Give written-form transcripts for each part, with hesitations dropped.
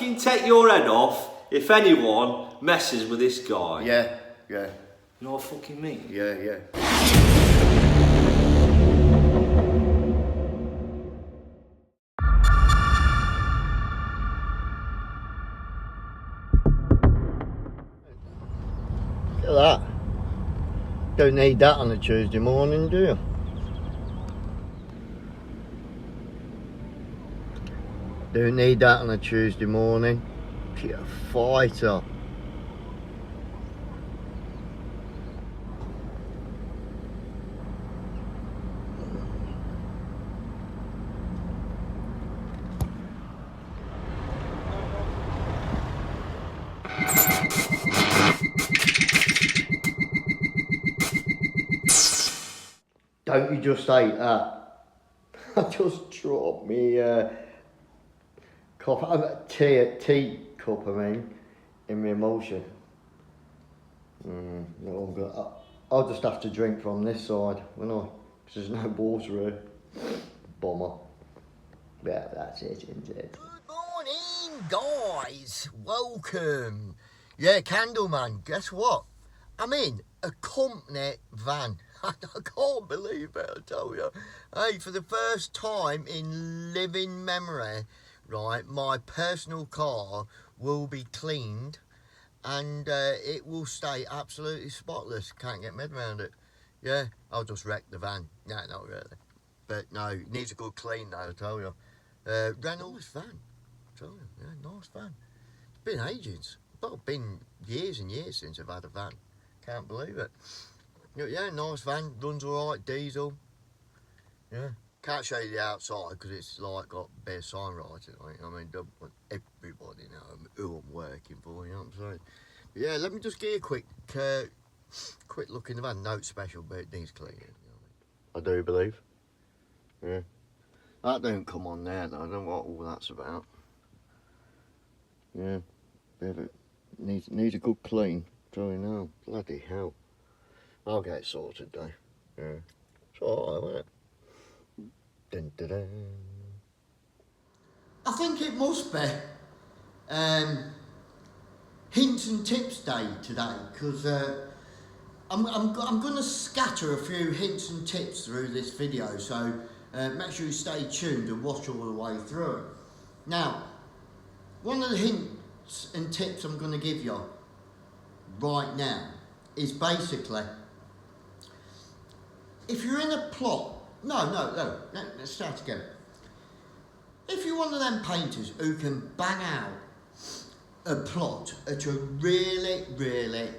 fucking take your head off if anyone messes with this guy. Yeah, yeah. You know what I fucking mean? Yeah, yeah. Look at that. Don't need that on a Tuesday morning, do you? Don't need that on a Tuesday morning. You're a fighter. Don't you just hate that? I just dropped me cup, tea cup, in my emotion. No, I'll just have to drink from this side, won't I? Because there's no water here. Bomber. Yeah, that's it, isn't it? Good morning, guys. Welcome. Yeah, Candleman, guess what? I'm in a company van. I can't believe it, I tell you. Hey, for the first time in living memory, right, my personal car will be cleaned and it will stay absolutely spotless. Can't get my head around it. Yeah, I'll just wreck the van. No, not really. But no, it needs a good clean though, I tell you. Reynolds van, I tell you, yeah, nice van. It's been ages. Well, it's been years and years since I've had a van. Can't believe it. Yeah, nice van, runs alright, diesel. Yeah. Can't show you the outside because it's like got a bit of sign writing on it. I mean, everybody know who I'm working for, you know what I'm saying? But yeah, let me just give you a quick look in the van. Note special, but it needs cleaning. You know what I do believe. Yeah. That don't come on there though, I don't know what all that's about. Yeah. It needs a good clean. Tell you now. Bloody hell. I'll get it sorted though. Yeah. It's alright, won't it? Dun, dun, dun. I think it must be hints and tips day today because I'm going to scatter a few hints and tips through this video, so make sure you stay tuned and watch all the way through it. Now, one of the hints and tips I'm going to give you right now is basically, if you're in a plot, let's start again. If you're one of them painters who can bang out a plot at a really, really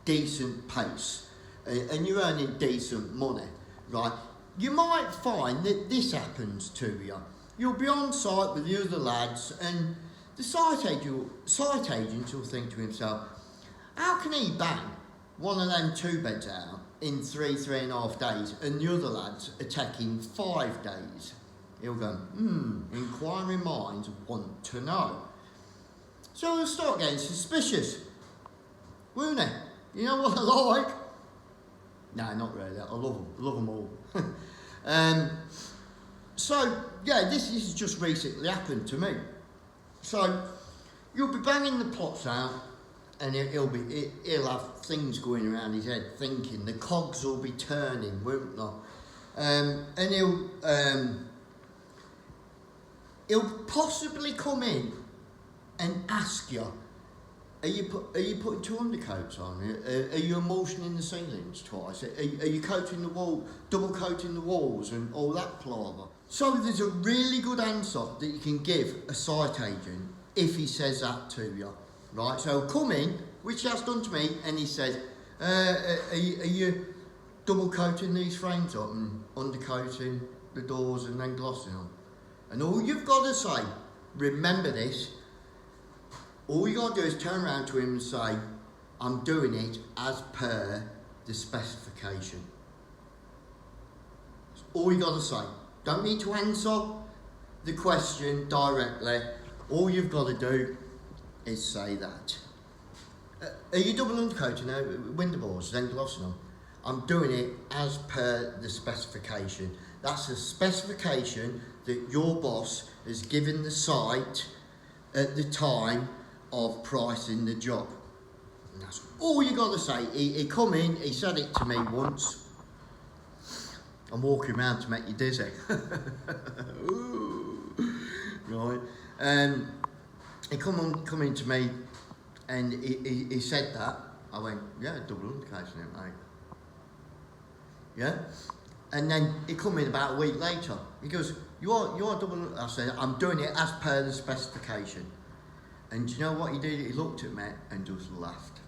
decent pace and you're earning decent money, right, you might find that this happens to you. You'll be on site with the other lads and the site agent will think to himself, how can he bang one of them 2 beds out in 3.5 days and the other lads are taking 5 days? He'll go, inquiring minds want to know. So he'll start getting suspicious, won't he? You know what I like? No, not really, I love them all. So, yeah, this has just recently happened to me. So, you'll be banging the plots out and he'll have things going around his head thinking, the cogs will be turning, won't they? And he'll possibly come in and ask you, are you putting 2 undercoats on? Are you emulsioning the ceilings twice? Are you coating the wall, double coating the walls and all that palaver? So there's a really good answer that you can give a site agent if he says that to you, right? So he'll come in, which he has done to me, and he says, are you double coating these frames up and undercoating the doors and then glossing them? And all you've got to say, remember this, all you got to do is turn around to him and say, I'm doing it as per the specification. That's all you got to say. Don't need to answer the question directly. All you've got to do is say that. Are you double undercoating window boards, then glossing them? I'm doing it as per the specification. That's a specification that your boss has given the site at the time of pricing the job. And that's all you got to say. He come in, he said it to me once. I'm walking around to make you dizzy. Ooh. Right. He come in to me and he said that. I went, yeah, double undercation, mate. Yeah? And then he come in about a week later. He goes, you're double. I said, I'm doing it as per the specification. And do you know what he did? He looked at me and just laughed.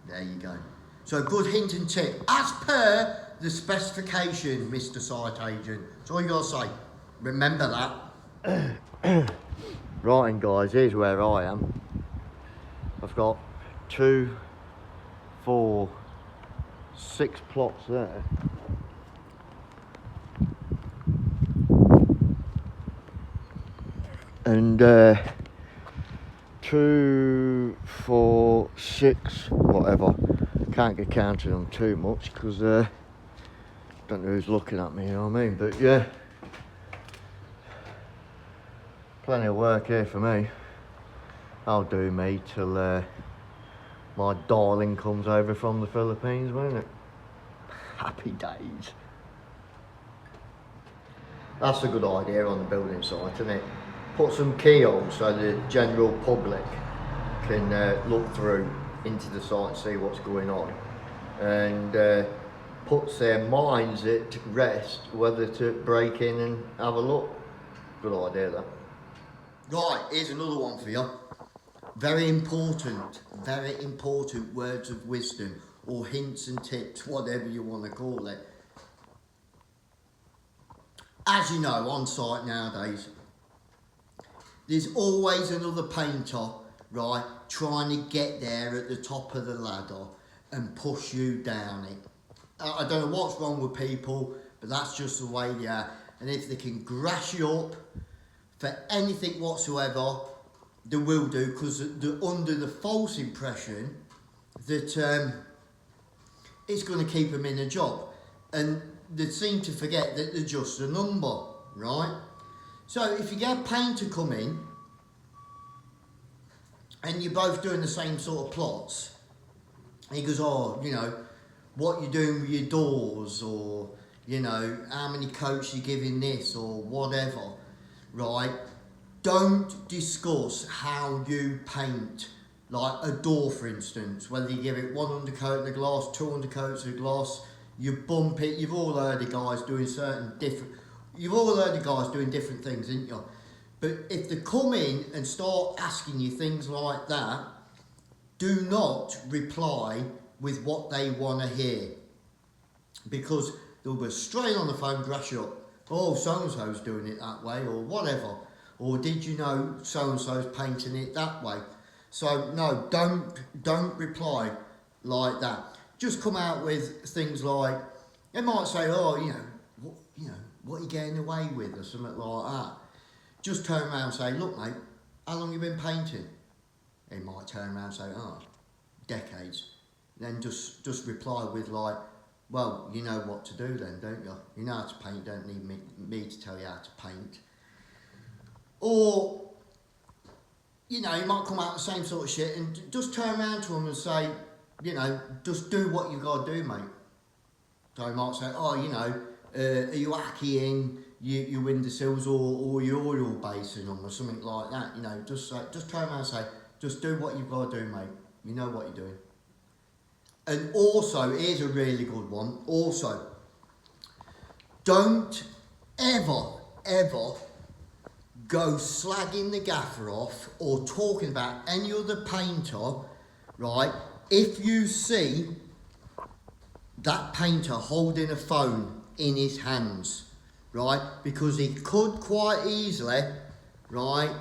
There you go. So a good hint and tip. As per the specification, Mr. Site Agent. That's all you got to say. Remember that. Right, and guys, here's where I am. I've got 2, 4, 6 plots there. And 2, 4, 6, whatever. Can't get counting them too much because don't know who's looking at me, you know what I mean? But yeah, plenty of work here for me. I'll do me till my darling comes over from the Philippines, won't it? Happy days. That's a good idea on the building site, isn't it? Put some keyholes so the general public can look through into the site and see what's going on, and puts their minds at rest whether to break in and have a look. Good idea, that. Right, here's another one for you. Very important words of wisdom, or hints and tips, whatever you want to call it. As you know, on site nowadays, there's always another painter, right, trying to get there at the top of the ladder and push you down it. I don't know what's wrong with people, but that's just the way they are. And if they can grass you up for anything whatsoever, they will do, because they're under the false impression that it's going to keep them in a job. And they seem to forget that they're just a number, right? So if you get a painter come in and you're both doing the same sort of plots, and he goes, oh, you know, what you're doing with your doors, or, you know, how many coats you're giving this, or whatever, right? Don't discuss how you paint, like a door, for instance, whether you give it 1 undercoat of the glass, 2 undercoats of the glass, you bump it. You've all heard of guys doing different things, haven't you? But if they come in and start asking you things like that, do not reply with what they want to hear, because they'll be straight on the phone, grass you up. Oh, so-and-so's doing it that way, or whatever. Or did you know so-and-so's painting it that way? So no, don't reply like that. Just come out with things like, they might say, oh, what are you getting away with, or something like that. Just turn around and say, look, mate, how long have you been painting? He might turn around and say, oh, decades. Then just reply with like, well, you know what to do then, don't you? You know how to paint, don't need me to tell you how to paint. Or, you know, you might come out with the same sort of shit and just turn around to them and say, you know, just do what you got to do, mate. So you might say, oh, you know, are you hacking your windowsills or your oil basin or something like that? You know, just turn around and say, just do what you've got to do, mate. You know what you're doing. And also, here's a really good one. Also, don't ever go slagging the gaffer off or talking about any other painter, right, if you see that painter holding a phone in his hands, right, because he could quite easily, right,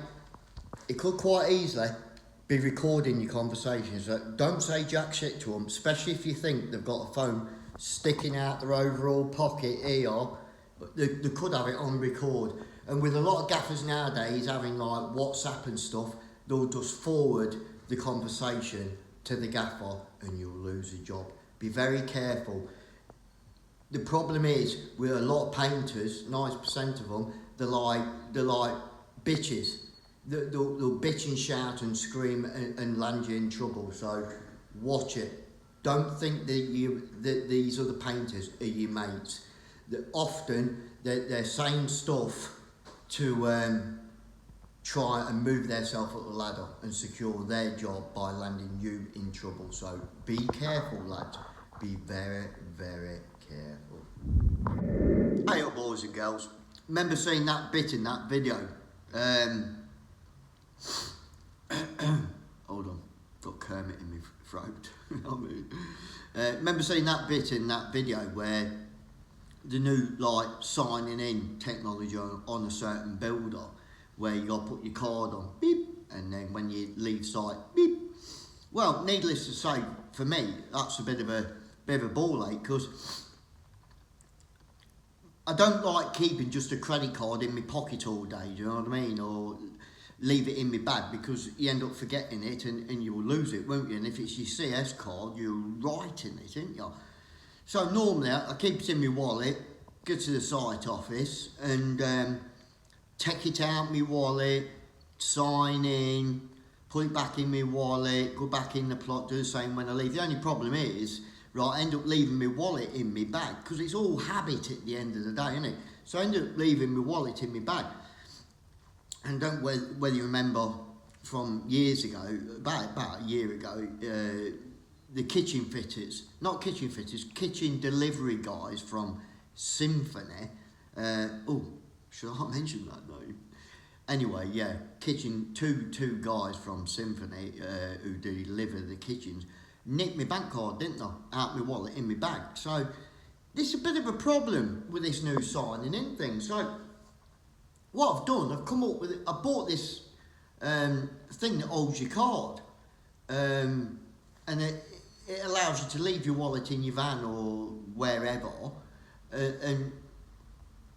be recording your conversations. So don't say jack shit to them, especially if you think they've got a phone sticking out their overall pocket here, but they could have it on record. And with a lot of gaffers nowadays having like WhatsApp and stuff, they'll just forward the conversation to the gaffer and you'll lose your job. Be very careful. The problem is with a lot of painters, 90% of them, they're like bitches. they'll bitch and shout and scream and land you in trouble. So watch it. Don't think that these other painters are your mates. That often they're saying stuff to try and move themselves up the ladder and secure their job by landing you in trouble. So be careful, lads. Be very, very careful. Hey up, boys and girls. Remember seeing that bit in that video? Hold on, got Kermit in my throat. Remember seeing that bit in that video where the new like signing in technology on a certain builder, where you got to put your card on, beep, and then when you leave site, beep. Well, needless to say, for me, that's a bit of a ball ache, because I don't like keeping just a credit card in my pocket all day, do you know what I mean? Or leave it in my bag, because you end up forgetting it and you will lose it, won't you? And if it's your CS card, you're writing it, ain't you? So normally I keep it in my wallet, go to the site office and take it out my wallet, sign in, put it back in my wallet, go back in the plot, do the same when I leave. The only problem is, right, I end up leaving my wallet in my bag, because it's all habit at the end of the day, isn't it? So I end up leaving my wallet in my bag. And don't whether you remember from years ago, about a year ago, the kitchen fitters, not kitchen fitters, kitchen delivery guys from Symphony. Oh, should I mention that name? Anyway, yeah, two guys from Symphony who deliver the kitchens nicked my bank card, didn't they? Out my wallet in my bag. So this is a bit of a problem with this new signing in thing. So what I've done, I've come up with, I bought this thing that holds your card, and it allows you to leave your wallet in your van or wherever, and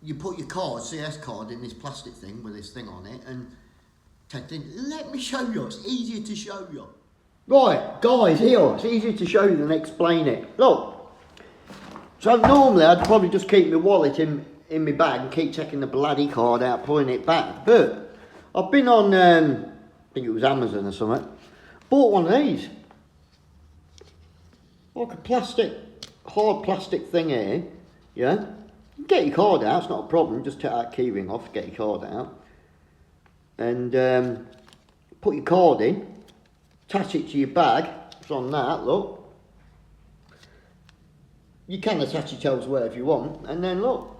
you put your card, CS card, in this plastic thing with this thing on it, and take it in. Let me show you, it's easier to show you. Right, guys, here, it's easier to show you than explain it. Look, so normally I'd probably just keep my wallet in my bag and keep taking the bloody card out, pulling it back. But I've been on, I think it was Amazon or something, bought one of these. Like a plastic, hard plastic thing here, yeah? You get your card out, it's not a problem, just take that key ring off, get your card out. And put your card in, attach it to your bag, it's on that, look. You can attach it elsewhere if you want, and then look.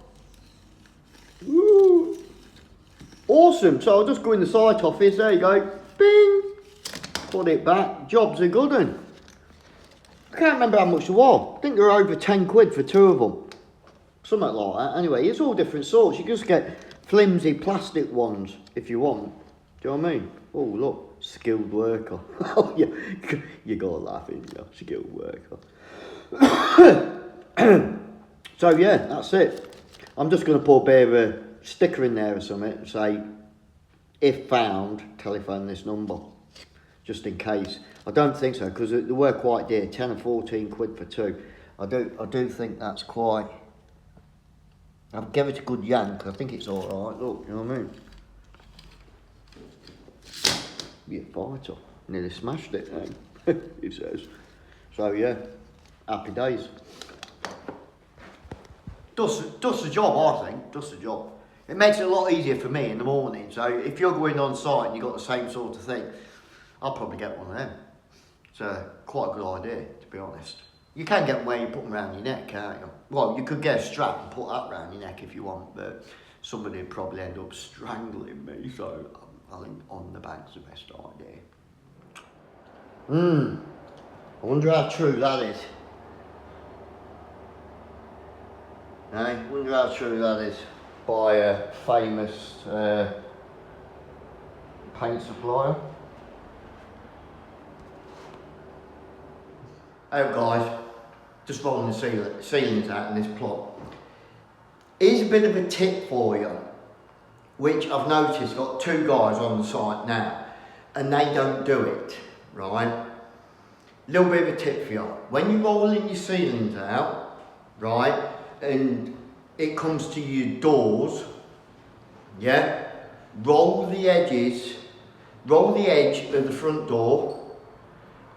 Woo. Awesome, so I'll just go in the site office, there you go, bing, put it back, job's a good one. I can't remember how much they were, I think they were over 10 quid for two of them, something like that. Anyway, it's all different sorts, you can just get flimsy plastic ones if you want, do you know what I mean? Oh look, skilled worker, oh yeah, you gotta laugh in you, skilled worker. So yeah, that's it. I'm just going to put a bit of a sticker in there or something and say, if found, telephone this number, just in case. I don't think so, because they were quite dear, 10 or 14 quid for two. I do think that's quite, I'll give it a good yank, I think it's alright, look, you know what I mean? You fighter, nearly smashed it then, he says. So yeah, happy days. Does the job, I think, does the job. It makes it a lot easier for me in the morning, so if you're going on site and you've got the same sort of thing, I'll probably get one of them. It's quite a good idea, to be honest. You can get them where you put them around your neck, can't you? Well, you could get a strap and put that around your neck if you want, but somebody would probably end up strangling me, so I think on the back's the best idea. I wonder how true that is. I wonder how true that is by a famous paint supplier. Oh guys, just rolling the ceilings out in this plot. Here's a bit of a tip for you, which I've noticed got two guys on the site now, and they don't do it, right? Little bit of a tip for you. When you're rolling your ceilings out, right, and it comes to your doors, yeah, roll the edges roll the edge of the front door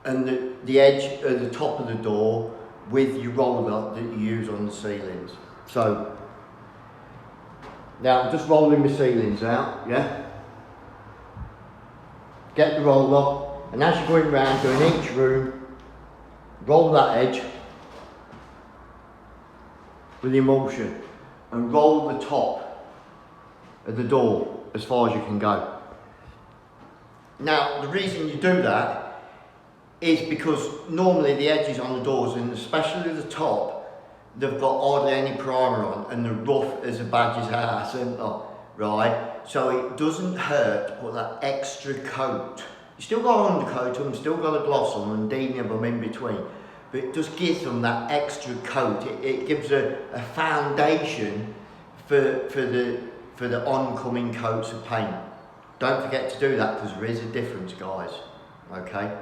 and the edge of the top of the door with your roller that you use on the ceilings. So, now I'm just rolling my ceilings out, yeah? Get the roller, and as you're going round doing each room, roll that edge with the emulsion and roll the top of the door as far as you can go. Now, the reason you do that is because normally the edges on the doors, and especially the top, they've got hardly any primer on and they're rough as a badger's ass, isn't they? Right? So it doesn't hurt to put that extra coat. You still got an undercoat on them, still got a gloss on them, and dealing them in between. But it just gives them that extra coat. It gives a foundation for the oncoming coats of paint. Don't forget to do that, because there is a difference, guys. Okay?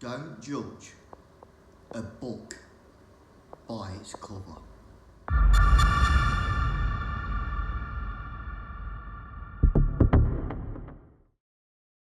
Don't judge a book by its cover.